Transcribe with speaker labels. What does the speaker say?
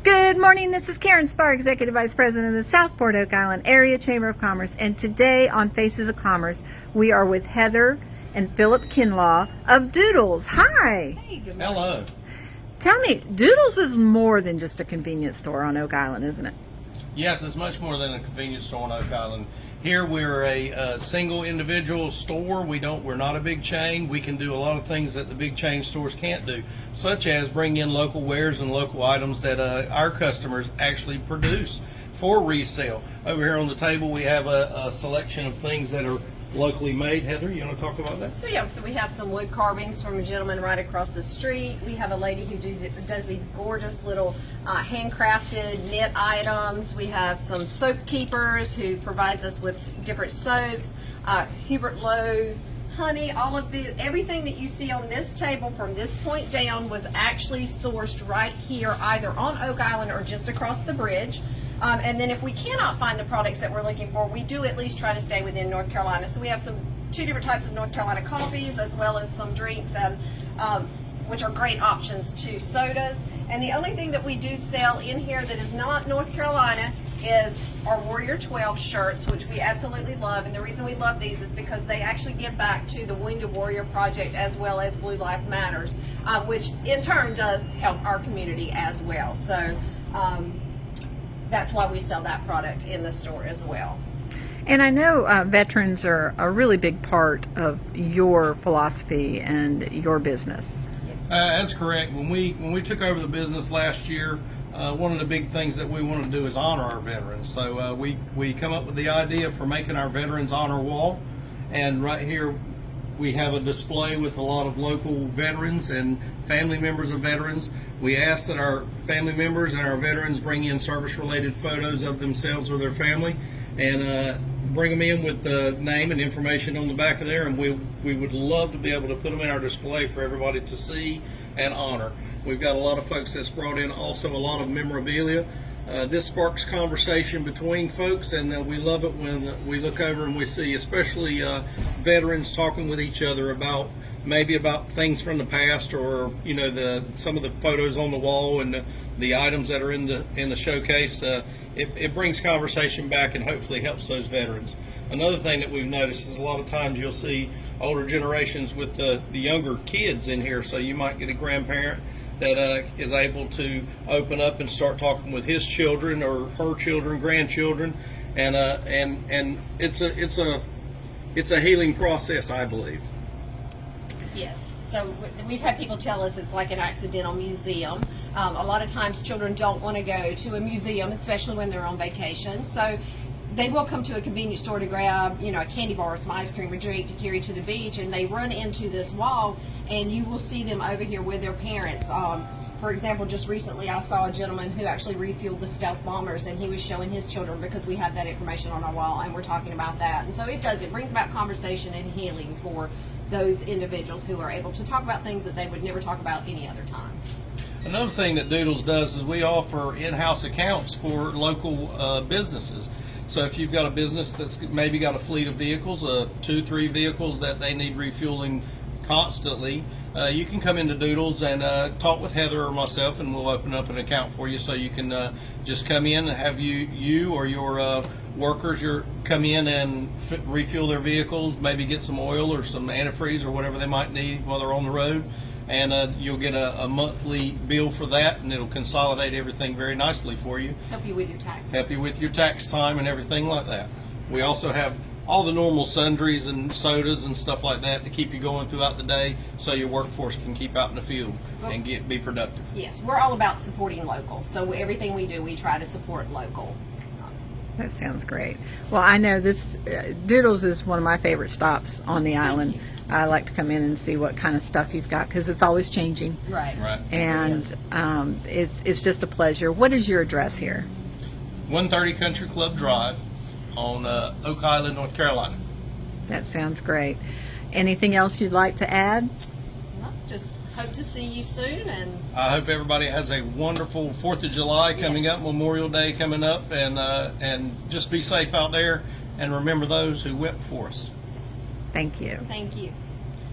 Speaker 1: Good morning, this is Karen Spar, Executive Vice President of the Southport Oak Island Area Chamber of Commerce, and today on Faces of Commerce, we are with Heather and Philip Kinlaw of Doodles. Hi!
Speaker 2: Hey, good morning.
Speaker 3: Hello.
Speaker 1: Tell me, Doodles is more than just a convenience store on Oak Island, isn't it?
Speaker 3: Yes, it's much more than a convenience store on Oak Island. Here we're a single individual store. We're not a big chain. We can do a lot of things that the big chain stores can't do, such as bring in local wares and local items that our customers actually produce for resale. Over here on the table we have a selection of things that are locally made. Heather, you want to talk about that?
Speaker 2: So we have some wood carvings from a gentleman right across the street. We have a lady who does these gorgeous little handcrafted knit items. We have some soap keepers who provides us with different soaps. Hubert Lowe honey, all of everything that you see on this table from this point down was actually sourced right here, either on Oak Island or just across the bridge. And then if we cannot find the products that we're looking for, we do at least try to stay within North Carolina. So we have two different types of North Carolina coffees, as well as some drinks, and which are great options to sodas. And the only thing that we do sell in here that is not North Carolina is our Warrior 12 shirts, which we absolutely love. And the reason we love these is because they actually give back to the Wounded Warrior Project, as well as Blue Life Matters, which in turn does help our community as well. So that's why we sell that product in the store as well.
Speaker 1: And I know veterans are a really big part of your philosophy and your business.
Speaker 2: Yes.
Speaker 3: That's correct. When we took over the business last year, one of the big things that we want to do is honor our veterans. So we come up with the idea for making our Veterans Honor Wall, and right here we have a display with a lot of local veterans and family members of veterans. We ask that our family members and our veterans bring in service-related photos of themselves or their family, and bring them in with the name and information on the back of there, and we would love to be able to put them in our display for everybody to see and honor. We've got a lot of folks that's brought in also a lot of memorabilia. This sparks conversation between folks, and we love it when we look over and we see especially veterans talking with each other about things from the past, or some of the photos on the wall and the items that are in the showcase. It brings conversation back and hopefully helps those veterans. Another thing that we've noticed is a lot of times you'll see older generations with the younger kids in here, so you might get a grandparent that is able to open up and start talking with his children or her children, grandchildren, and it's a healing process, I believe.
Speaker 2: Yes. So we've had people tell us it's like an accidental museum. A lot of times children don't want to go to a museum, especially when they're on vacation. So they will come to a convenience store to grab, a candy bar or some ice cream or drink to carry to the beach, and they run into this wall, and you will see them over here with their parents. For example, just recently I saw a gentleman who actually refueled the stealth bombers, and he was showing his children because we have that information on our wall, and we're talking about that. And so it brings about conversation and healing for those individuals who are able to talk about things that they would never talk about any other time.
Speaker 3: Another thing that Doodles does is we offer in-house accounts for local businesses. So if you've got a business that's maybe got a fleet of vehicles, 2-3 vehicles that they need refueling constantly, you can come into Doodles and talk with Heather or myself, and we'll open up an account for you, so you can just come in and have you or your workers come in and refuel their vehicles, maybe get some oil or some antifreeze or whatever they might need while they're on the road, and you'll get a monthly bill for that, and it'll consolidate everything very nicely for you.
Speaker 2: Help you with your taxes.
Speaker 3: Help you with your tax time and everything like that. We also have all the normal sundries and sodas and stuff like that to keep you going throughout the day, so your workforce can keep out in the field and be productive.
Speaker 2: Yes, we're all about supporting local. So everything we do, we try to support local.
Speaker 1: That sounds great. Well, I know this Doodles is one of my favorite stops on the island. I like to come in and see what kind of stuff you've got, because it's always changing.
Speaker 2: Right.
Speaker 1: And it's just a pleasure. What is your address here?
Speaker 3: 130 Country Club Drive on Oak Island, North Carolina.
Speaker 1: That sounds great. Anything else you'd like to add?
Speaker 2: Well, just hope to see you soon, and
Speaker 3: I hope everybody has a wonderful 4th of July coming up, Memorial Day coming up, and just be safe out there, and remember those who went before us.
Speaker 1: Thank you.
Speaker 2: Thank you.